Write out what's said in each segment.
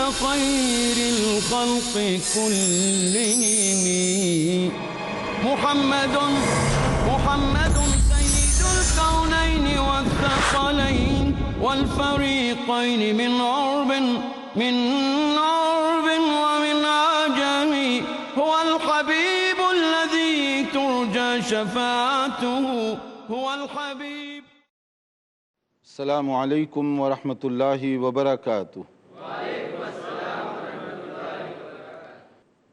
خير الخلق كلهم محمد سيد الكونين والثقلين والفريقين من عرب ومن عجم هو الحبيب الذي ترجى شفاعته هو الحبيب. السلام علیکم ورحمۃ اللہ وبرکاتہ.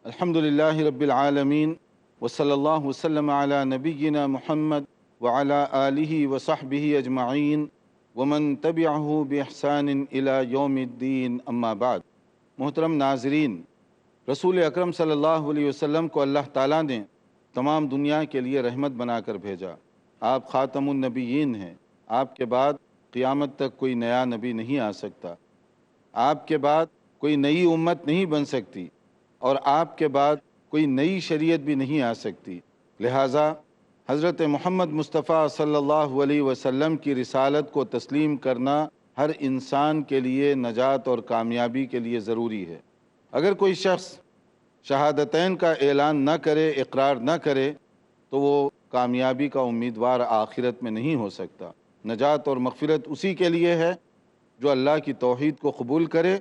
الحمد للہ رب العالمین وصلی اللہ وسلم علی نبینا محمد وعلی آلہ وصحبہ اجمعین ومن تبعہ باحسان الی یوم الدین، اما بعد. محترم ناظرین، رسول اکرم صلی اللہ علیہ وسلم کو اللہ تعالیٰ نے تمام دنیا کے لیے رحمت بنا کر بھیجا. آپ خاتم النبیین ہیں. آپ کے بعد قیامت تک کوئی نیا نبی نہیں آ سکتا. آپ کے بعد کوئی نئی امت نہیں بن سکتی، اور آپ کے بعد کوئی نئی شریعت بھی نہیں آ سکتی. لہٰذا حضرت محمد مصطفیٰ صلی اللہ علیہ وسلم کی رسالت کو تسلیم کرنا ہر انسان کے لیے نجات اور کامیابی کے لیے ضروری ہے. اگر کوئی شخص شہادتین کا اعلان نہ کرے، اقرار نہ کرے، تو وہ کامیابی کا امیدوار آخرت میں نہیں ہو سکتا. نجات اور مغفرت اسی کے لیے ہے جو اللہ کی توحید کو قبول کرے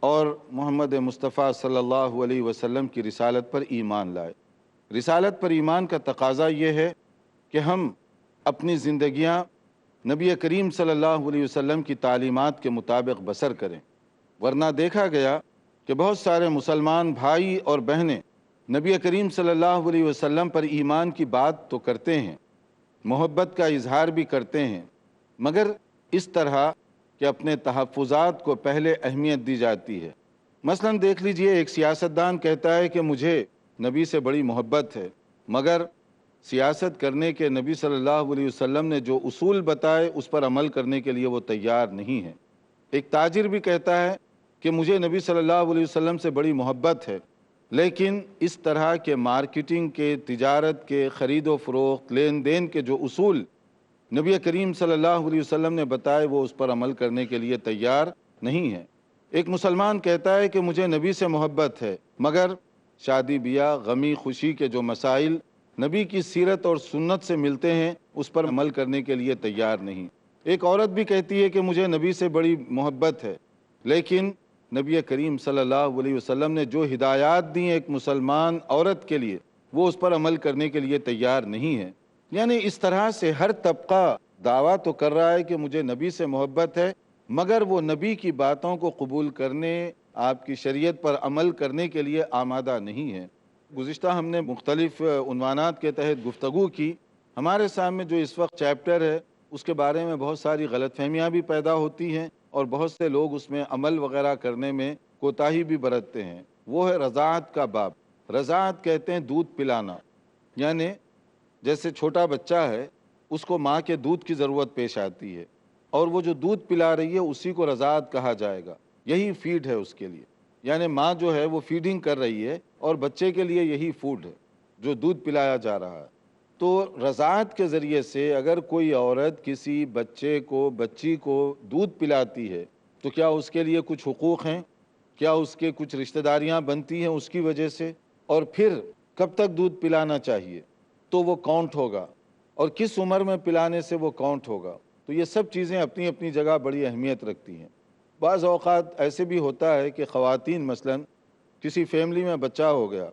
اور محمد مصطفیٰ صلی اللہ علیہ وسلم کی رسالت پر ایمان لائے. رسالت پر ایمان کا تقاضا یہ ہے کہ ہم اپنی زندگیاں نبی کریم صلی اللہ علیہ وسلم کی تعلیمات کے مطابق بسر کریں، ورنہ دیکھا گیا کہ بہت سارے مسلمان بھائی اور بہنیں نبی کریم صلی اللہ علیہ وسلم پر ایمان کی بات تو کرتے ہیں، محبت کا اظہار بھی کرتے ہیں، مگر اس طرح کہ اپنے تحفظات کو پہلے اہمیت دی جاتی ہے. مثلا دیکھ لیجئے، ایک سیاستدان کہتا ہے کہ مجھے نبی سے بڑی محبت ہے، مگر سیاست کرنے کے نبی صلی اللہ علیہ وسلم نے جو اصول بتائے اس پر عمل کرنے کے لیے وہ تیار نہیں ہے. ایک تاجر بھی کہتا ہے کہ مجھے نبی صلی اللہ علیہ وسلم سے بڑی محبت ہے، لیکن اس طرح کے مارکیٹنگ کے، تجارت کے، خرید و فروخت، لین دین کے جو اصول نبی کریم صلی اللہ علیہ وسلم نے بتائے وہ اس پر عمل کرنے کے لیے تیار نہیں ہے. ایک مسلمان کہتا ہے کہ مجھے نبی سے محبت ہے، مگر شادی بیاہ، غمی خوشی کے جو مسائل نبی کی سیرت اور سنت سے ملتے ہیں اس پر عمل کرنے کے لیے تیار نہیں. ایک عورت بھی کہتی ہے کہ مجھے نبی سے بڑی محبت ہے، لیکن نبی کریم صلی اللہ علیہ وسلم نے جو ہدایات دی ایک مسلمان عورت کے لیے وہ اس پر عمل کرنے کے لیے تیار نہیں ہے. یعنی اس طرح سے ہر طبقہ دعویٰ تو کر رہا ہے کہ مجھے نبی سے محبت ہے، مگر وہ نبی کی باتوں کو قبول کرنے، آپ کی شریعت پر عمل کرنے کے لیے آمادہ نہیں ہے. گزشتہ ہم نے مختلف عنوانات کے تحت گفتگو کی. ہمارے سامنے جو اس وقت چیپٹر ہے اس کے بارے میں بہت ساری غلط فہمیاں بھی پیدا ہوتی ہیں، اور بہت سے لوگ اس میں عمل وغیرہ کرنے میں کوتاہی بھی برتتے ہیں. وہ ہے رضاعت کا باب. رضاعت کہتے ہیں دودھ پلانا، یعنی جیسے چھوٹا بچہ ہے اس کو ماں کے دودھ کی ضرورت پیش آتی ہے، اور وہ جو دودھ پلا رہی ہے اسی کو رضاعت کہا جائے گا. یہی فیڈ ہے اس کے لیے، یعنی ماں جو ہے وہ فیڈنگ کر رہی ہے اور بچے کے لیے یہی فوڈ ہے جو دودھ پلایا جا رہا ہے. تو رضاعت کے ذریعے سے اگر کوئی عورت کسی بچے کو، بچی کو دودھ پلاتی ہے تو کیا اس کے لیے کچھ حقوق ہیں؟ کیا اس کے کچھ رشتہ داریاں بنتی ہیں اس کی وجہ سے؟ اور پھر کب تک دودھ پلانا چاہیے تو وہ کاؤنٹ ہوگا، اور کس عمر میں پلانے سے وہ کاؤنٹ ہوگا؟ تو یہ سب چیزیں اپنی اپنی جگہ بڑی اہمیت رکھتی ہیں. بعض اوقات ایسے بھی ہوتا ہے کہ خواتین مثلا کسی فیملی میں بچہ ہو گیا،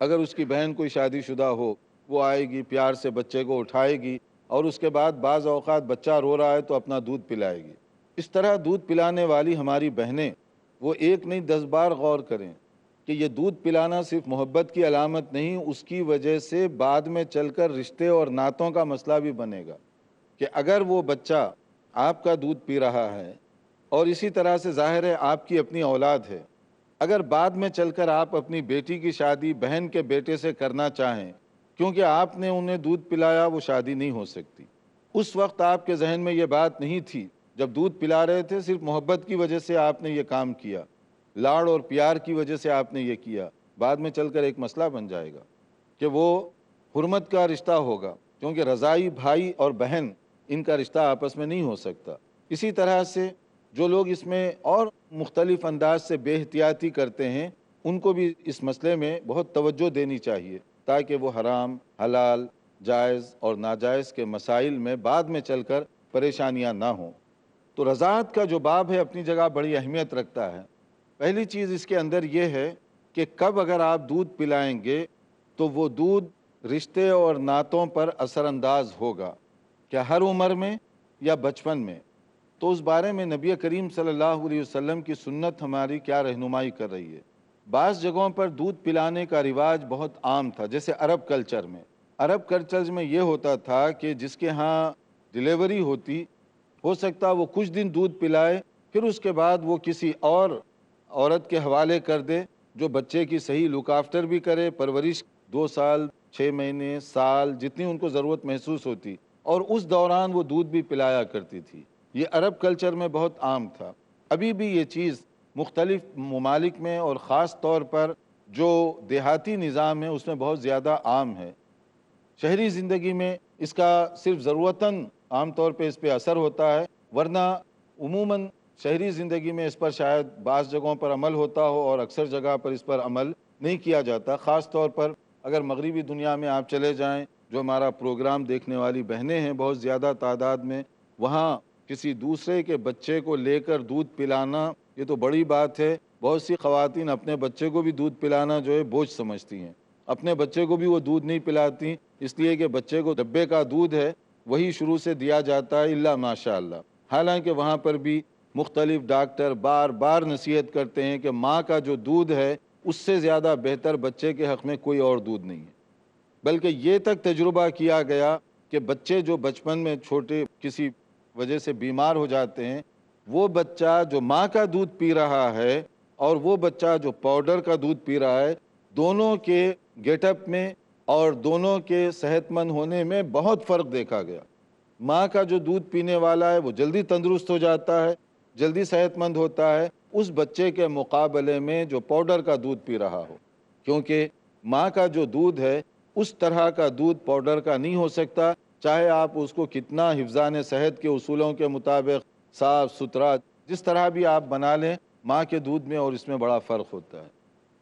اگر اس کی بہن کوئی شادی شدہ ہو وہ آئے گی، پیار سے بچے کو اٹھائے گی، اور اس کے بعد بعض اوقات بچہ رو رہا ہے تو اپنا دودھ پلائے گی. اس طرح دودھ پلانے والی ہماری بہنیں وہ ایک نہیں 10 بار غور کریں کہ یہ دودھ پلانا صرف محبت کی علامت نہیں، اس کی وجہ سے بعد میں چل کر رشتے اور ناتوں کا مسئلہ بھی بنے گا. کہ اگر وہ بچہ آپ کا دودھ پی رہا ہے اور اسی طرح سے ظاہر ہے آپ کی اپنی اولاد ہے، اگر بعد میں چل کر آپ اپنی بیٹی کی شادی بہن کے بیٹے سے کرنا چاہیں کیونکہ آپ نے انہیں دودھ پلایا، وہ شادی نہیں ہو سکتی. اس وقت آپ کے ذہن میں یہ بات نہیں تھی، جب دودھ پلا رہے تھے صرف محبت کی وجہ سے آپ نے یہ کام کیا، لاڑ اور پیار کی وجہ سے آپ نے یہ کیا. بعد میں چل کر ایک مسئلہ بن جائے گا کہ وہ حرمت کا رشتہ ہوگا، کیونکہ رضائی بھائی اور بہن ان کا رشتہ آپس میں نہیں ہو سکتا. اسی طرح سے جو لوگ اس میں اور مختلف انداز سے بے احتیاطی کرتے ہیں ان کو بھی اس مسئلے میں بہت توجہ دینی چاہیے، تاکہ وہ حرام، حلال، جائز اور ناجائز کے مسائل میں بعد میں چل کر پریشانیاں نہ ہوں۔ تو رضاعت کا جو باب ہے اپنی جگہ بڑی اہمیت رکھتا ہے۔ پہلی چیز اس کے اندر یہ ہے کہ کب اگر آپ دودھ پلائیں گے تو وہ دودھ رشتے اور ناتوں پر اثر انداز ہوگا، کیا ہر عمر میں یا بچپن میں؟ تو اس بارے میں نبی کریم صلی اللہ علیہ وسلم کی سنت ہماری کیا رہنمائی کر رہی ہے۔ بعض جگہوں پر دودھ پلانے کا رواج بہت عام تھا، جیسے عرب کلچر میں۔ عرب کلچر میں یہ ہوتا تھا کہ جس کے ہاں ڈیلیوری ہوتی، ہو سکتا وہ کچھ دن دودھ پلائے، پھر اس کے بعد وہ کسی اور عورت کے حوالے کر دے جو بچے کی صحیح لک آفٹر بھی کرے، پرورش 2 سال، 6 مہینے، سال، جتنی ان کو ضرورت محسوس ہوتی، اور اس دوران وہ دودھ بھی پلایا کرتی تھی۔ یہ عرب کلچر میں بہت عام تھا۔ ابھی بھی یہ چیز مختلف ممالک میں اور خاص طور پر جو دیہاتی نظام ہے اس میں بہت زیادہ عام ہے۔ شہری زندگی میں اس کا صرف ضرورتاً عام طور پہ اس پہ اثر ہوتا ہے، ورنہ عموماً شہری زندگی میں اس پر شاید بعض جگہوں پر عمل ہوتا ہو اور اکثر جگہ پر اس پر عمل نہیں کیا جاتا۔ خاص طور پر اگر مغربی دنیا میں آپ چلے جائیں، جو ہمارا پروگرام دیکھنے والی بہنیں ہیں بہت زیادہ تعداد میں، وہاں کسی دوسرے کے بچے کو لے کر دودھ پلانا یہ تو بڑی بات ہے۔ بہت سی خواتین اپنے بچے کو بھی دودھ پلانا جو ہے بوجھ سمجھتی ہیں، اپنے بچے کو بھی وہ دودھ نہیں پلاتی، اس لیے کہ بچے کو ڈبے کا دودھ ہے وہی شروع سے دیا جاتا ہے الا ماشاء اللہ۔ حالانکہ وہاں پر بھی مختلف ڈاکٹر بار بار نصیحت کرتے ہیں کہ ماں کا جو دودھ ہے اس سے زیادہ بہتر بچے کے حق میں کوئی اور دودھ نہیں ہے۔ بلکہ یہ تک تجربہ کیا گیا کہ بچے جو بچپن میں چھوٹے کسی وجہ سے بیمار ہو جاتے ہیں، وہ بچہ جو ماں کا دودھ پی رہا ہے اور وہ بچہ جو پاؤڈر کا دودھ پی رہا ہے، دونوں کے گیٹ اپ میں اور دونوں کے صحت مند ہونے میں بہت فرق دیکھا گیا۔ ماں کا جو دودھ پینے والا ہے وہ جلدی تندرست ہو جاتا ہے، جلدی صحت مند ہوتا ہے اس بچے کے مقابلے میں جو پاؤڈر کا دودھ پی رہا ہو، کیونکہ ماں کا جو دودھ ہے اس طرح کا دودھ پاؤڈر کا نہیں ہو سکتا، چاہے آپ اس کو کتنا حفظان صحت کے اصولوں کے مطابق صاف ستھرا جس طرح بھی آپ بنا لیں، ماں کے دودھ میں اور اس میں بڑا فرق ہوتا ہے۔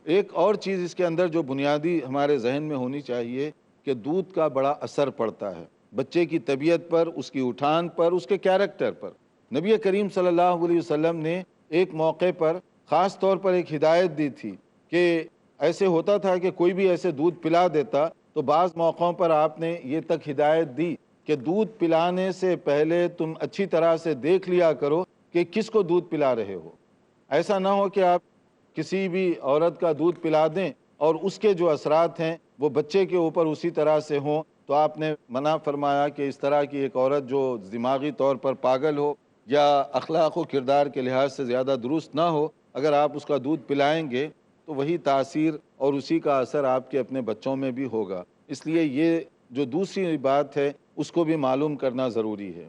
ایک اور چیز اس کے اندر جو بنیادی ہمارے ذہن میں ہونی چاہیے کہ دودھ کا بڑا اثر پڑتا ہے بچے کی طبیعت پر، اس کی اٹھان پر، اس کے کیریکٹر پر۔ نبی کریم صلی اللہ علیہ وسلم نے ایک موقع پر خاص طور پر ایک ہدایت دی تھی کہ ایسے ہوتا تھا کہ کوئی بھی ایسے دودھ پلا دیتا تو بعض موقعوں پر آپ نے یہ تک ہدایت دی کہ دودھ پلانے سے پہلے تم اچھی طرح سے دیکھ لیا کرو کہ کس کو دودھ پلا رہے ہو۔ ایسا نہ ہو کہ آپ کسی بھی عورت کا دودھ پلا دیں اور اس کے جو اثرات ہیں وہ بچے کے اوپر اسی طرح سے ہوں، تو آپ نے منع فرمایا کہ اس طرح کی ایک عورت جو دماغی طور پر پاگل ہو یا اخلاق و کردار کے لحاظ سے زیادہ درست نہ ہو، اگر آپ اس کا دودھ پلائیں گے تو وہی تاثیر اور اسی کا اثر آپ کے اپنے بچوں میں بھی ہوگا۔ اس لیے یہ جو دوسری بات ہے اس کو بھی معلوم کرنا ضروری ہے۔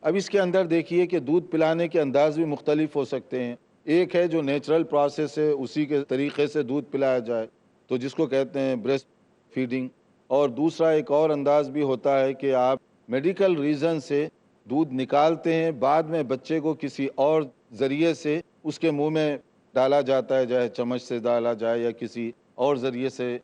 اب اس کے اندر دیکھیے کہ دودھ پلانے کے انداز بھی مختلف ہو سکتے ہیں۔ ایک ہے جو نیچرل پروسیس ہے، اسی کے طریقے سے دودھ پلایا جائے تو جس کو کہتے ہیں بریسٹ فیڈنگ، اور دوسرا ایک اور انداز بھی ہوتا ہے کہ آپ میڈیکل ریزن سے دودھ نکالتے ہیں، بعد میں بچے کو کسی اور ذریعے سے اس کے منہ میں ڈالا جاتا ہے، چاہے چمچ سے ڈالا جائے یا کسی اور ذریعے سے،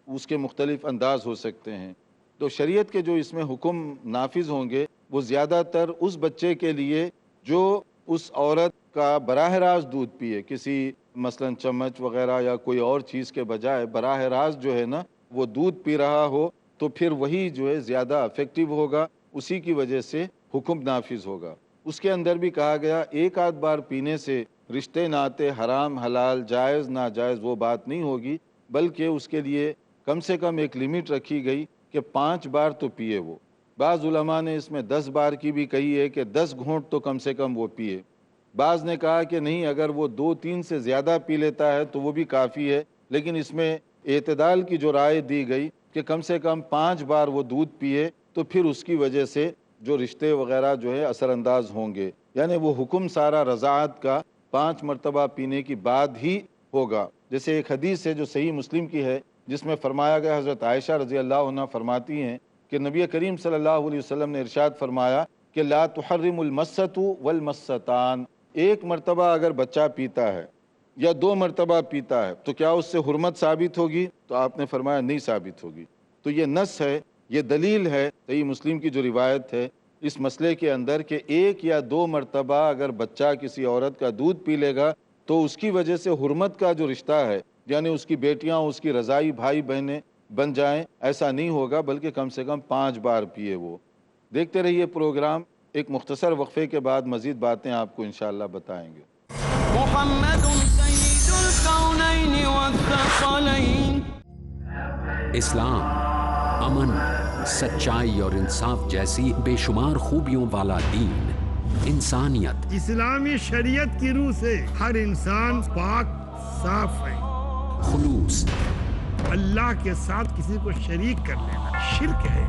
اس کے مختلف انداز ہو سکتے ہیں۔ تو شریعت کے جو اس میں حکم نافذ ہوں گے وہ زیادہ تر اس بچے کے لیے جو اس عورت کا براہ راست دودھ پیے، کسی مثلا چمچ وغیرہ یا کوئی اور چیز کے بجائے براہ راست جو ہے نا وہ دودھ پی رہا ہو، تو پھر وہی جو ہے زیادہ افیکٹو ہوگا، اسی کی وجہ سے حکم نافذ ہوگا۔ اس کے اندر بھی کہا گیا ایک آدھ بار پینے سے رشتے ناطے حرام حلال جائز ناجائز وہ بات نہیں ہوگی، بلکہ اس کے لیے کم سے کم ایک لمٹ رکھی گئی کہ 5 بار تو پیے وہ۔ بعض علماء نے اس میں 10 بار کی بھی کہی ہے کہ 10 گھونٹ تو کم سے کم وہ پیے۔ بعض نے کہا کہ نہیں، اگر وہ 2-3 سے زیادہ پی لیتا ہے تو وہ بھی کافی ہے، لیکن اس میں اعتدال کی جو رائے دی گئی کہ کم سے کم 5 بار وہ دودھ پیے تو پھر اس کی وجہ سے جو رشتے وغیرہ جو ہے اثر انداز ہوں گے، یعنی وہ حکم سارا رضاعت کا 5 مرتبہ پینے کی بعد ہی ہوگا۔ جیسے ایک حدیث ہے جو صحیح مسلم کی ہے جس میں فرمایا گیا، حضرت عائشہ رضی اللہ عنہ فرماتی ہیں کہ نبی کریم صلی اللہ علیہ وسلم نے ارشاد فرمایا کہ لا تحرم المسۃ والمستان، ایک مرتبہ اگر بچہ پیتا ہے یا 2 مرتبہ پیتا ہے تو کیا اس سے حرمت ثابت ہوگی؟ تو آپ نے فرمایا نہیں ثابت ہوگی۔ تو یہ نص ہے، یہ دلیل ہے صحیح مسلم کی جو روایت ہے اس مسئلے کے اندر کہ 1 یا 2 مرتبہ اگر بچہ کسی عورت کا دودھ پی لے گا تو اس کی وجہ سے حرمت کا جو رشتہ ہے، یعنی اس کی بیٹیاں اس کی رضائی بھائی بہنیں بن جائیں، ایسا نہیں ہوگا، بلکہ کم سے کم 5 بار پیے وہ۔ دیکھتے رہیے پروگرام، ایک مختصر وقفے کے بعد مزید باتیں آپ کو انشاءاللہ بتائیں گے۔ محمد سید الکونین والثقلین۔ اسلام امن، سچائی اور انصاف جیسی بے شمار خوبیوں والا دین، انسانیت، اسلامی شریعت کی روح سے ہر انسان پاک صاف ہے۔ خلوص، اللہ کے ساتھ کسی کو شریک کر لینا شرک ہے۔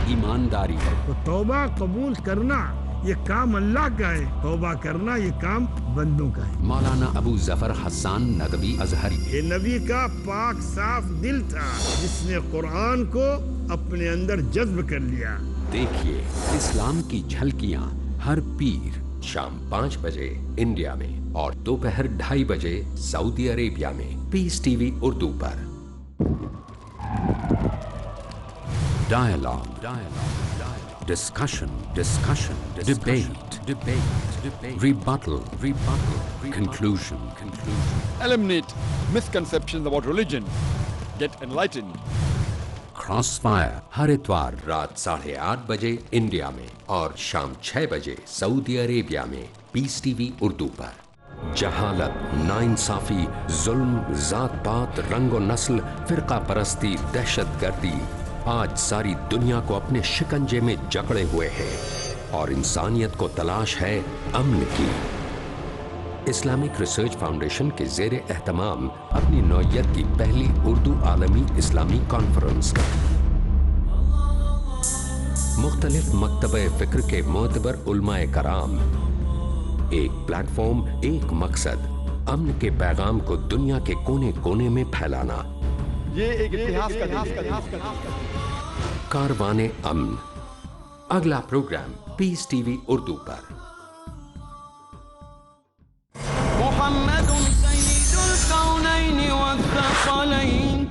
ایمانداری، تو توبہ قبول کرنا یہ کام اللہ کا ہے، توبہ کرنا یہ کام بندوں کا ہے۔ مولانا ابو ظفر حسان ندوی ازہری۔ یہ نبی کا پاک صاف دل تھا جس نے قرآن کو اپنے اندر جذب کر لیا۔ دیکھیے اسلام کی جھلکیاں ہر پیر شام 5 بجے انڈیا میں اور دوپہر 2:30 بجے سعودی عربیہ میں، پیس ٹی وی اردو پر۔ Dialogue, discussion, debate, rebuttal, conclusion. Eliminate misconceptions about religion. Get enlightened. Crossfire ہر اتوار رات 8:30 بجے انڈیا میں اور شام 6 بجے سعودی عربیہ میں، پیس ٹی وی اردو پر۔ جہالت، ناانصافی، ظلم، ذات پات، رنگ و نسل، فرقہ پرستی، دہشت گردی آج ساری دنیا کو اپنے شکنجے میں جکڑے ہوئے ہیں اور انسانیت کو تلاش ہے امن کی۔ اسلامک ریسرچ فاؤنڈیشن کے زیر اہتمام اپنی نوعیت کی پہلی اردو عالمی اسلامی کانفرنس کا مختلف مکتبہ فکر کے معتبر علماء کرام، ایک پلیٹ فارم، ایک مقصد، امن کے پیغام کو دنیا کے کونے کونے میں پھیلانا۔ یہ ایک اتہاس کا دن ہے۔ کاروان امن، اگلا پروگرام پیس ٹی وی اردو پر۔ محمد سید الکونین والثقلین۔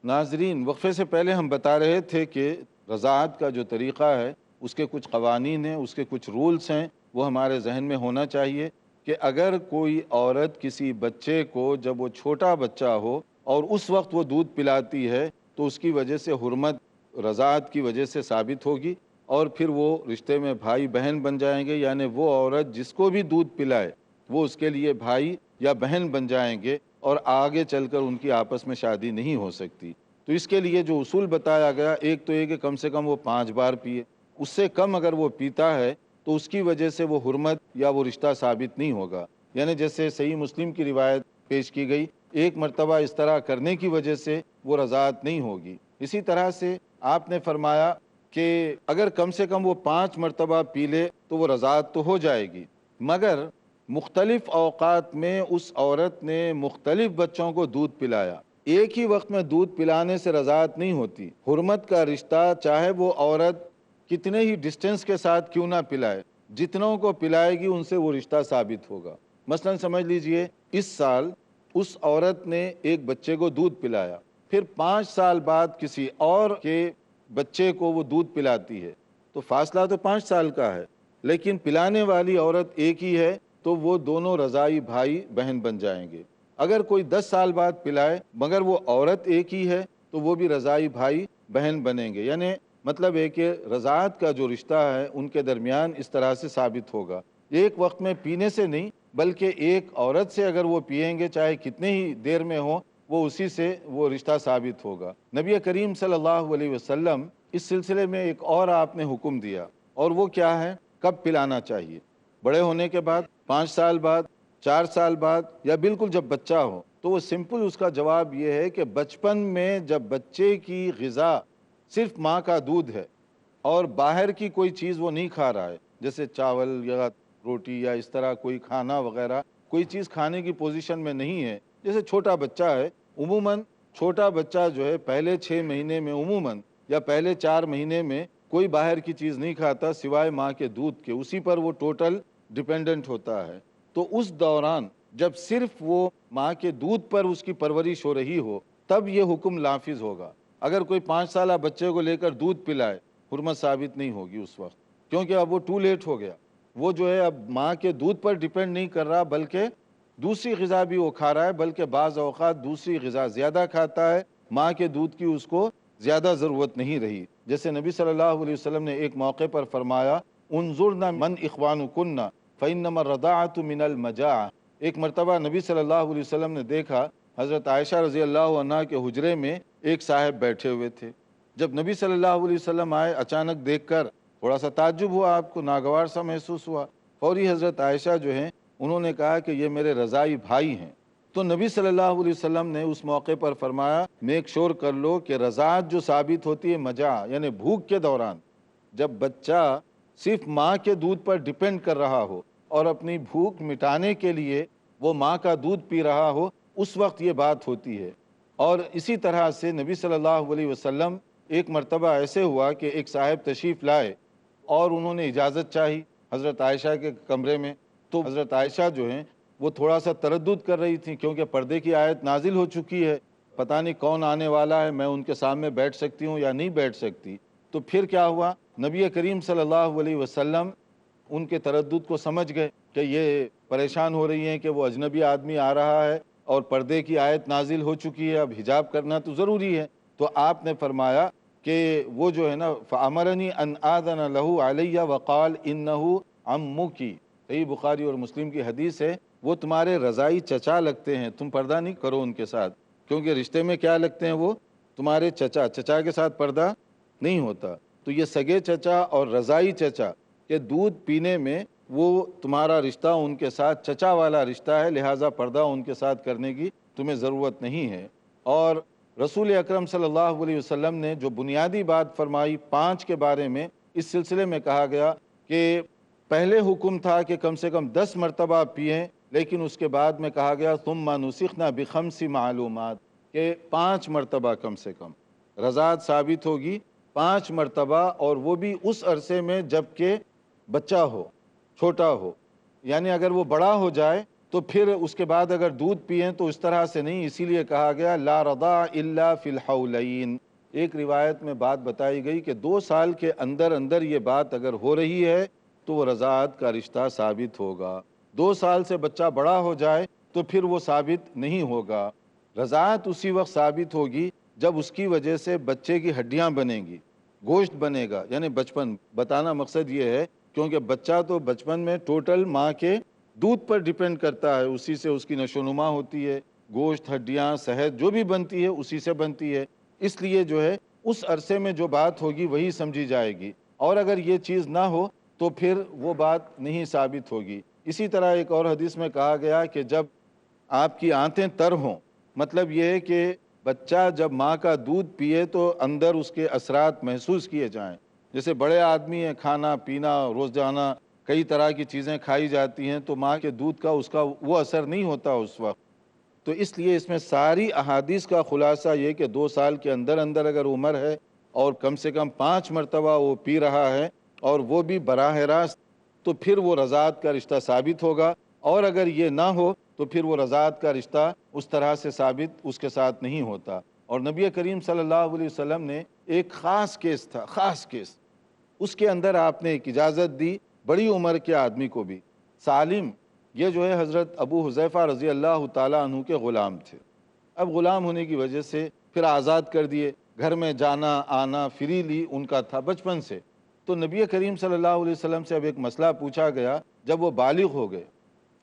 ناظرین، وقفے سے پہلے ہم بتا رہے تھے کہ رضاعت کا جو طریقہ ہے اس کے کچھ قوانین ہیں، اس کے کچھ رولز ہیں، وہ ہمارے ذہن میں ہونا چاہیے کہ اگر کوئی عورت کسی بچے کو جب وہ چھوٹا بچہ ہو اور اس وقت وہ دودھ پلاتی ہے تو اس کی وجہ سے حرمت رضاعت کی وجہ سے ثابت ہوگی، اور پھر وہ رشتے میں بھائی بہن بن جائیں گے، یعنی وہ عورت جس کو بھی دودھ پلائے وہ اس کے لیے بھائی یا بہن بن جائیں گے، اور آگے چل کر ان کی آپس میں شادی نہیں ہو سکتی۔ تو اس کے لیے جو اصول بتایا گیا، ایک تو یہ کہ کم سے کم وہ 5 بار پیے، اس سے کم اگر وہ پیتا ہے تو اس کی وجہ سے وہ حرمت یا وہ رشتہ ثابت نہیں ہوگا۔ یعنی جیسے صحیح مسلم کی روایت پیش کی گئی، 1 مرتبہ اس طرح کرنے کی وجہ سے وہ رضاعت نہیں ہوگی۔ اسی طرح سے آپ نے فرمایا کہ اگر کم سے کم وہ 5 مرتبہ پی لے تو وہ رضاعت تو ہو جائے گی، مگر مختلف اوقات میں اس عورت نے مختلف بچوں کو دودھ پلایا، ایک ہی وقت میں دودھ پلانے سے رضاعت نہیں ہوتی۔ حرمت کا رشتہ چاہے وہ عورت کتنے ہی ڈسٹینس کے ساتھ کیوں نہ پلائے، جتنوں کو پلائے گی ان سے وہ رشتہ ثابت ہوگا۔ مثلا سمجھ لیجئے اس سال اس عورت نے ایک بچے کو دودھ پلایا، پھر 5 سال بعد کسی اور کے بچے کو وہ دودھ پلاتی ہے، تو فاصلہ تو 5 سال کا ہے، لیکن پلانے والی عورت ایک ہی ہے، تو وہ دونوں رضائی بھائی بہن بن جائیں گے۔ اگر کوئی 10 سال بعد پلائے مگر وہ عورت ایک ہی ہے تو وہ بھی رضائی بھائی بہن بنیں گے۔ یعنی مطلب ہے کہ رضاعت کا جو رشتہ ہے ان کے درمیان اس طرح سے ثابت ہوگا، ایک وقت میں پینے سے نہیں، بلکہ ایک عورت سے اگر وہ پیئیں گے چاہے کتنے ہی دیر میں ہو، وہ اسی سے وہ رشتہ ثابت ہوگا۔ نبی کریم صلی اللہ علیہ وسلم اس سلسلے میں ایک اور آپ نے حکم دیا، اور وہ کیا ہے؟ کب پلانا چاہیے؟ بڑے ہونے کے بعد، 5 سال بعد، 4 سال بعد، یا بالکل جب بچہ ہو؟ تو وہ سمپل اس کا جواب یہ ہے کہ بچپن میں جب بچے کی غذا صرف ماں کا دودھ ہے اور باہر کی کوئی چیز وہ نہیں کھا رہا ہے، جیسے چاول یا روٹی یا اس طرح کوئی کھانا وغیرہ کوئی چیز کھانے کی پوزیشن میں نہیں ہے، جیسے چھوٹا بچہ ہے، عموماً چھوٹا بچہ جو ہے پہلے 6 مہینے میں عموماً یا پہلے 4 مہینے میں کوئی باہر کی چیز نہیں کھاتا سوائے ماں کے دودھ کے، اسی پر وہ ٹوٹل ڈیپینڈنٹ ہوتا ہے۔ تو اس دوران جب صرف وہ ماں کے دودھ پر اس کی پرورش ہو رہی ہو تب یہ حکم نافذ ہوگا۔ اگر کوئی 5 سالہ بچے کو لے کر دودھ پلائے حرمت ثابت نہیں ہوگی اس وقت، کیونکہ اب وہ ٹو لیٹ ہو گیا۔ وہ جو ہے اب ماں کے دودھ پر ڈیپینڈ نہیں کر رہا، بلکہ دوسری غذا بھی وہ کھا رہا ہے، بلکہ بعض اوقات دوسری غذا زیادہ کھاتا ہے، ماں کے دودھ کی اس کو زیادہ ضرورت نہیں رہی۔ جیسے نبی صلی اللہ علیہ وسلم نے ایک موقع پر فرمایا انظرنا من اخوانکن فانما الرضاعۃ من المجاعہ۔ ایک مرتبہ نبی صلی اللہ علیہ وسلم نے دیکھا حضرت عائشہ رضی اللہ عنہا کے حجرے میں ایک صاحب بیٹھے ہوئے تھے۔ جب نبی صلی اللہ علیہ وسلم آئے اچانک دیکھ کر تھوڑا سا تعجب ہوا، آپ کو ناگوار سا محسوس ہوا۔ فوری حضرت عائشہ جو ہیں انہوں نے کہا کہ یہ میرے رضاعی بھائی ہیں۔ تو نبی صلی اللہ علیہ وسلم نے اس موقع پر فرمایا میک شور کر لو کہ رضاعت جو ثابت ہوتی ہے مجاع یعنی بھوک کے دوران، جب بچہ صرف ماں کے دودھ پر ڈیپینڈ کر رہا ہو اور اپنی بھوک مٹانے کے لیے وہ ماں کا دودھ پی رہا ہو، اس وقت یہ بات ہوتی ہے۔ اور اسی طرح سے نبی صلی اللہ علیہ وسلم ایک مرتبہ ایسے ہوا کہ ایک صاحب تشریف لائے اور انہوں نے اجازت چاہی حضرت عائشہ کے کمرے میں۔ تو حضرت عائشہ جو ہیں وہ تھوڑا سا تردد کر رہی تھیں، کیونکہ پردے کی آیت نازل ہو چکی ہے، پتہ نہیں کون آنے والا ہے، میں ان کے سامنے بیٹھ سکتی ہوں یا نہیں بیٹھ سکتی۔ تو پھر کیا ہوا، نبی کریم صلی اللہ علیہ وسلم ان کے تردد کو سمجھ گئے کہ یہ پریشان ہو رہی ہیں کہ وہ اجنبی آدمی آ رہا ہے اور پردے کی آیت نازل ہو چکی ہے، اب حجاب کرنا تو ضروری ہے۔ تو آپ نے فرمایا کہ وہ جو ہے نا فَأَمَرَنِي أَنْ آذَنَ لَهُ عَلَيَّ وَقَالَ إِنَّهُ عَمُّكِ، صحیح بخاری اور مسلم کی حدیث ہے، وہ تمہارے رضائی چچا لگتے ہیں، تم پردہ نہیں کرو ان کے ساتھ، کیونکہ رشتے میں کیا لگتے ہیں، وہ تمہارے چچا کے ساتھ پردہ نہیں ہوتا۔ تو یہ سگے چچا اور رضائی چچا کہ دودھ پینے میں وہ تمہارا رشتہ ان کے ساتھ چچا والا رشتہ ہے، لہٰذا پردہ ان کے ساتھ کرنے کی تمہیں ضرورت نہیں ہے۔ اور رسول اکرم صلی اللہ علیہ وسلم نے جو بنیادی بات فرمائی 5 کے بارے میں، اس سلسلے میں کہا گیا کہ پہلے حکم تھا کہ کم سے کم 10 مرتبہ پئیں، لیکن اس کے بعد میں کہا گیا ثم نسخنا ب5 معلومات، کہ 5 مرتبہ کم سے کم رضاعت ثابت ہوگی، 5 مرتبہ، اور وہ بھی اس عرصے میں جب کہ بچہ ہو، چھوٹا ہو۔ یعنی اگر وہ بڑا ہو جائے تو پھر اس کے بعد اگر دودھ پئیں تو اس طرح سے نہیں، اسی لیے کہا گیا لا رضاع الا فی الحولین۔ ایک روایت میں بات بتائی گئی کہ 2 سال کے اندر اندر یہ بات اگر ہو رہی ہے تو وہ رضاعت کا رشتہ ثابت ہوگا۔ 2 سال سے بچہ بڑا ہو جائے تو پھر وہ ثابت نہیں ہوگا۔ رضاعت اسی وقت ثابت ہوگی جب اس کی وجہ سے بچے کی ہڈیاں بنیں گی، گوشت بنے گا، یعنی بچپن بتانا مقصد یہ ہے کیونکہ بچہ تو بچپن میں ٹوٹل ماں کے دودھ پر ڈیپینڈ کرتا ہے، اسی سے اس کی نشو و نما ہوتی ہے، گوشت، ہڈیاں، صحت جو بھی بنتی ہے اسی سے بنتی ہے۔ اس لیے جو ہے اس عرصے میں جو بات ہوگی وہی سمجھی جائے گی، اور اگر یہ چیز نہ ہو تو پھر وہ بات نہیں ثابت ہوگی۔ اسی طرح ایک اور حدیث میں کہا گیا کہ جب آپ کی آنتیں تر ہوں، مطلب یہ ہے کہ بچہ جب ماں کا دودھ پیے تو اندر اس کے اثرات محسوس کیے جائیں۔ جیسے بڑے آدمی ہیں، کھانا پینا روزانہ کئی طرح کی چیزیں کھائی جاتی ہیں، تو ماں کے دودھ کا اس کا وہ اثر نہیں ہوتا اس وقت۔ تو اس لیے اس میں ساری احادیث کا خلاصہ یہ کہ 2 سال کے اندر اندر اگر عمر ہے اور کم سے کم 5 مرتبہ وہ پی رہا ہے اور وہ بھی براہ راست، تو پھر وہ رضاعت کا رشتہ ثابت ہوگا، اور اگر یہ نہ ہو تو پھر وہ رضاعت کا رشتہ اس طرح سے ثابت اس کے ساتھ نہیں ہوتا۔ اور نبی کریم صلی اللہ علیہ وسلم نے ایک خاص کیس تھا، خاص کیس، اس کے اندر آپ نے ایک اجازت دی بڑی عمر کے آدمی کو بھی۔ سالم یہ جو ہے حضرت ابو حذیفہ رضی اللہ تعالیٰ عنہ کے غلام تھے۔ اب غلام ہونے کی وجہ سے پھر آزاد کر دیے، گھر میں جانا آنا فریلی ان کا تھا بچپن سے۔ تو نبی کریم صلی اللہ علیہ وسلم سے اب ایک مسئلہ پوچھا گیا، جب وہ بالغ ہو گئے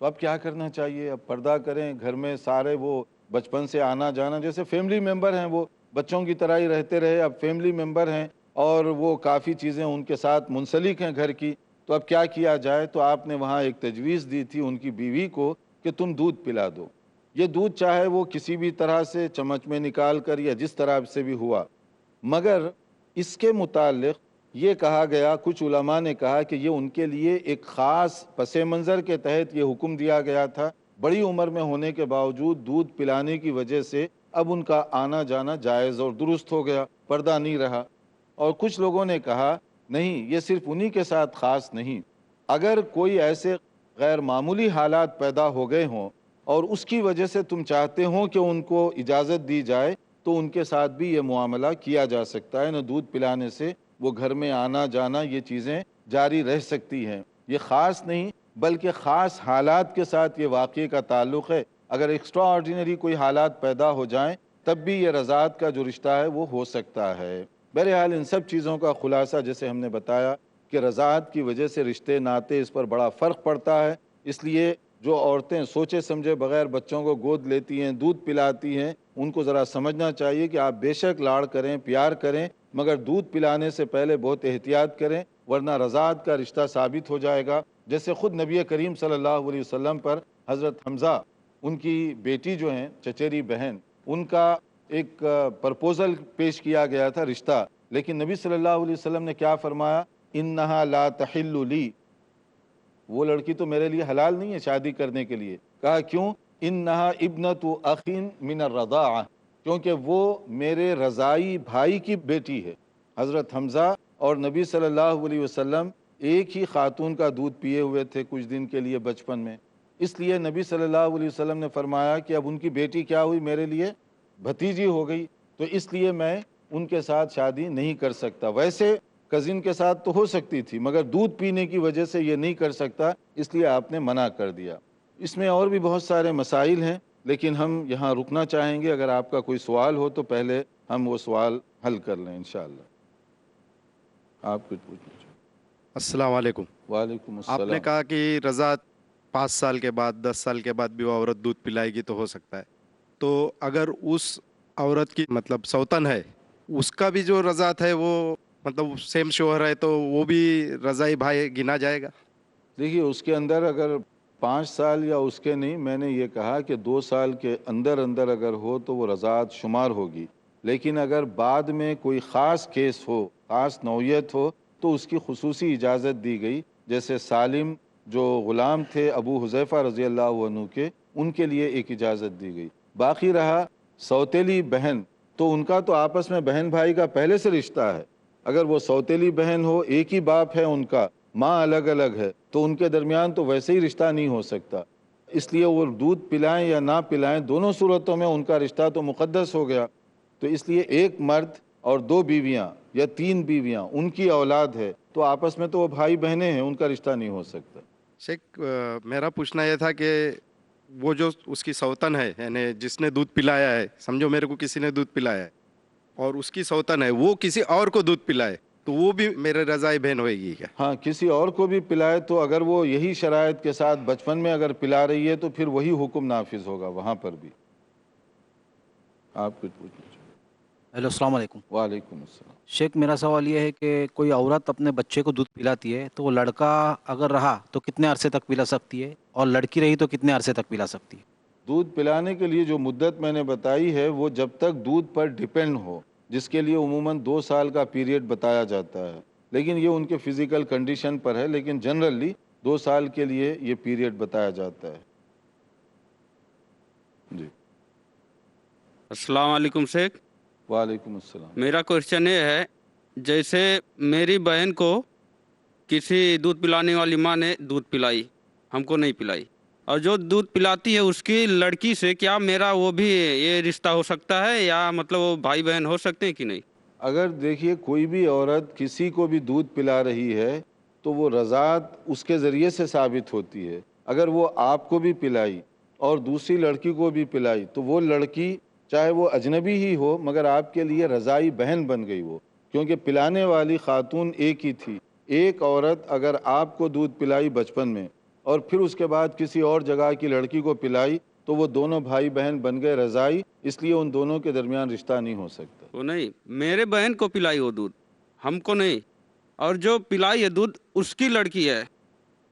تو اب کیا کرنا چاہیے؟ اب پردہ کریں، گھر میں سارے وہ بچپن سے آنا جانا جیسے فیملی ممبر ہیں، وہ بچوں کی طرح ہی رہتے رہے، اب فیملی ممبر ہیں اور وہ کافی چیزیں ان کے ساتھ منسلک ہیں گھر کی، تو اب کیا کیا جائے؟ تو آپ نے وہاں ایک تجویز دی تھی ان کی بیوی کو کہ تم دودھ پلا دو۔ یہ دودھ چاہے وہ کسی بھی طرح سے چمچ میں نکال کر یا جس طرح سے بھی ہوا، مگر اس کے متعلق یہ کہا گیا، کچھ علماء نے کہا کہ یہ ان کے لیے ایک خاص پس منظر کے تحت یہ حکم دیا گیا تھا۔ بڑی عمر میں ہونے کے باوجود دودھ پلانے کی وجہ سے اب ان کا آنا جانا جائز اور درست ہو گیا، پردہ نہیں رہا۔ اور کچھ لوگوں نے کہا نہیں، یہ صرف انہی کے ساتھ خاص نہیں، اگر کوئی ایسے غیر معمولی حالات پیدا ہو گئے ہوں اور اس کی وجہ سے تم چاہتے ہو کہ ان کو اجازت دی جائے تو ان کے ساتھ بھی یہ معاملہ کیا جا سکتا ہے. نہ دودھ پلانے سے وہ گھر میں آنا جانا یہ چیزیں جاری رہ سکتی ہیں. یہ خاص نہیں بلکہ خاص حالات کے ساتھ یہ واقعے کا تعلق ہے. اگر ایکسٹرا آرڈینری کوئی حالات پیدا ہو جائیں تب بھی یہ رضاعت کا جو رشتہ ہے وہ ہو سکتا ہے. بہرحال ان سب چیزوں کا خلاصہ جیسے ہم نے بتایا کہ رضاعت کی وجہ سے رشتے ناطے اس پر بڑا فرق پڑتا ہے. اس لیے جو عورتیں سوچے سمجھے بغیر بچوں کو گود لیتی ہیں دودھ پلاتی ہیں ان کو ذرا سمجھنا چاہیے کہ آپ بے شک لاڑ کریں پیار کریں مگر دودھ پلانے سے پہلے بہت احتیاط کریں ورنہ رضاعت کا رشتہ ثابت ہو جائے گا. جیسے خود نبی کریم صلی اللہ علیہ وسلم پر حضرت حمزہ ان کی بیٹی جو ہیں چچیری بہن ان کا ایک پرپوزل پیش کیا گیا تھا رشتہ, لیکن نبی صلی اللہ علیہ وسلم نے کیا فرمایا, انہا لا تحل لی, وہ لڑکی تو میرے لیے حلال نہیں ہے شادی کرنے کے لیے. کہا کیوں؟ انہا ابنت اخ من الرضاعہ, کیونکہ وہ میرے رضائی بھائی کی بیٹی ہے. حضرت حمزہ اور نبی صلی اللہ علیہ وسلم ایک ہی خاتون کا دودھ پیے ہوئے تھے کچھ دن کے لیے بچپن میں, اس لیے نبی صلی اللہ علیہ وسلم نے فرمایا کہ اب ان کی بیٹی کیا ہوئی, میرے لیے بھتیجی ہو گئی, تو اس لیے میں ان کے ساتھ شادی نہیں کر سکتا. ویسے کزن کے ساتھ تو ہو سکتی تھی مگر دودھ پینے کی وجہ سے یہ نہیں کر سکتا, اس لیے آپ نے منع کر دیا. اس میں اور بھی بہت سارے مسائل ہیں لیکن ہم یہاں رکنا چاہیں گے. اگر آپ کا کوئی سوال ہو تو پہلے ہم وہ سوال حل کر لیں انشاءاللہ. آپ کچھ پوچھنا چاہیں؟ السلام علیکم. وعلیکم آپ السلام. نے کہا کہ رضاعت 5 سال کے بعد 10 سال کے بعد بھی وہ عورت دودھ پلائے گی تو ہو سکتا ہے, تو اگر اس عورت کی مطلب سوتن ہے اس کا بھی جو رضاعت ہے وہ مطلب سیم شوہر ہے تو وہ بھی رضائی بھائی گنا جائے گا؟ دیکھیے اس کے اندر اگر 5 سال یا اس کے نہیں, میں نے یہ کہا کہ 2 سال کے اندر اندر اگر ہو تو وہ رضاعت شمار ہوگی, لیکن اگر بعد میں کوئی خاص کیس ہو خاص نوعیت ہو تو اس کی خصوصی اجازت دی گئی. جیسے سالم جو غلام تھے ابو حذیفہ رضی اللہ عنہ کے, ان کے لیے ایک اجازت دی گئی. باقی رہا سوتیلی بہن, تو ان کا تو آپس میں بہن بھائی کا پہلے سے رشتہ ہے. اگر وہ سوتیلی بہن ہو ایک ہی باپ ہے ان کا, ماں الگ الگ ہے, تو ان کے درمیان تو ویسے ہی رشتہ نہیں ہو سکتا. اس لیے وہ دودھ پلائیں یا نہ پلائیں دونوں صورتوں میں ان کا رشتہ تو مقدس ہو گیا. تو اس لیے ایک مرد اور 2 بیویاں یا 3 بیویاں ان کی اولاد ہے تو آپس میں تو وہ بھائی بہنیں ہیں, ان کا رشتہ نہیں ہو سکتا. شیخ میرا پوچھنا یہ تھا کہ وہ جو اس کی سوتن ہے یعنی جس نے دودھ پلایا ہے, سمجھو میرے کو کسی نے دودھ پلایا ہے اور اس کی سوتن ہے وہ کسی اور کو دودھ پلائے تو وہ بھی میرے رضائی بہن ہوئے گی کیا؟ ہاں کسی اور کو بھی پلائے تو اگر وہ یہی شرائط کے ساتھ بچپن میں اگر پلا رہی ہے تو پھر وہی حکم نافذ ہوگا وہاں پر بھی. آپ کچھ پوچھنا چاہیں؟ ہیلو السلام علیکم. وعلیکم السلام. شیخ میرا سوال یہ ہے کہ کوئی عورت اپنے بچے کو دودھ پلاتی ہے تو وہ لڑکا اگر رہا تو کتنے عرصے تک پلا سکتی ہے, اور لڑکی رہی تو کتنے عرصے تک پلا سکتی ہے؟ دودھ پلانے کے لیے جو مدت میں نے بتائی ہے وہ جب تک دودھ پر ڈیپینڈ ہو, جس کے لیے عموماً 2 سال کا پیریڈ بتایا جاتا ہے, لیکن یہ ان کے فزیکل کنڈیشن پر ہے, لیکن جنرلی 2 سال کے لیے یہ پیریڈ بتایا جاتا ہے. جی السلام علیکم شیخ. وعلیکم السلام. میرا کوشچن یہ ہے, جیسے میری بہن کو کسی دودھ پلانے والی ماں نے دودھ پلائی, ہم کو نہیں پلائی, اور جو دودھ پلاتی ہے اس کی لڑکی سے کیا میرا وہ بھی یہ رشتہ ہو سکتا ہے یا مطلب وہ بھائی بہن ہو سکتے ہیں کہ نہیں؟ اگر دیکھیے کوئی بھی عورت کسی کو بھی دودھ پلا رہی ہے تو وہ رضاعت اس کے ذریعے سے ثابت ہوتی ہے. اگر وہ آپ کو بھی پلائی اور دوسری لڑکی کو بھی پلائی تو وہ لڑکی چاہے وہ اجنبی ہی ہو مگر آپ کے لیے رضائی بہن بن گئی وہ, کیونکہ پلانے والی خاتون ایک ہی تھی. ایک عورت اگر آپ کو دودھ پلائی بچپن میں اور پھر اس کے بعد کسی اور جگہ کی لڑکی کو پلائی تو وہ دونوں بھائی بہن بن گئے رضائی, اس لیے ان دونوں کے درمیان رشتہ نہیں ہو سکتا. وہ نہیں, میرے بہن کو پلائی وہ دودھ, ہم کو نہیں, اور جو پلائی ہے دودھ اس کی لڑکی ہے,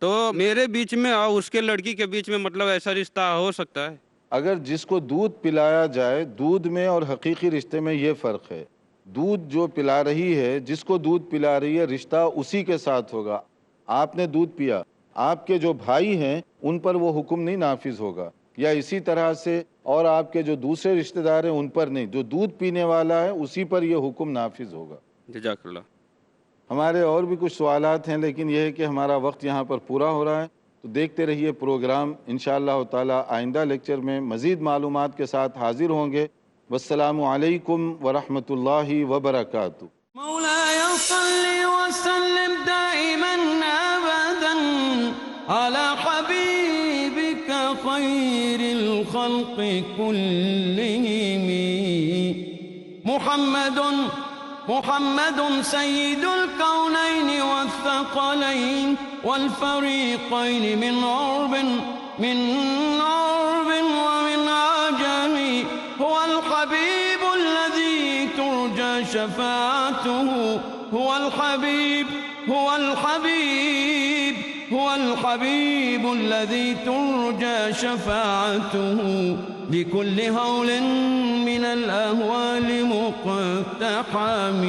تو میرے بیچ میں اور اس کے لڑکی کے بیچ میں مطلب ایسا رشتہ ہو سکتا ہے؟ اگر جس کو دودھ پلایا جائے, دودھ میں اور حقیقی رشتے میں یہ فرق ہے. دودھ جو پلا رہی ہے, جس کو دودھ پلا رہی ہے, رشتہ اسی کے ساتھ ہوگا. آپ نے دودھ پیا, آپ کے جو بھائی ہیں ان پر وہ حکم نہیں نافذ ہوگا, یا اسی طرح سے اور آپ کے جو دوسرے رشتہ دار ہیں ان پر نہیں. جو دودھ پینے والا ہے اسی پر یہ حکم نافذ ہوگا. جزاک اللہ. ہمارے اور بھی کچھ سوالات ہیں لیکن یہ ہے کہ ہمارا وقت یہاں پر پورا ہو رہا ہے, تو دیکھتے رہیے پروگرام، انشاءاللہ تعالی آئندہ لیکچر میں مزید معلومات کے ساتھ حاضر ہوں گے۔ والسلام علیکم ورحمۃ اللہ وبرکاتہ۔ مولاي صل وسلم دائما ابدا على حبيبك خير الخلق كلهم محمد سيد الكونين والثقلين والفريقين من عرب ومن عجم، هو الحبيب الذي ترجى شفاعته، هو الحبيب الذي ترجى شفاعته بكل هول من الأهوال مقتحم.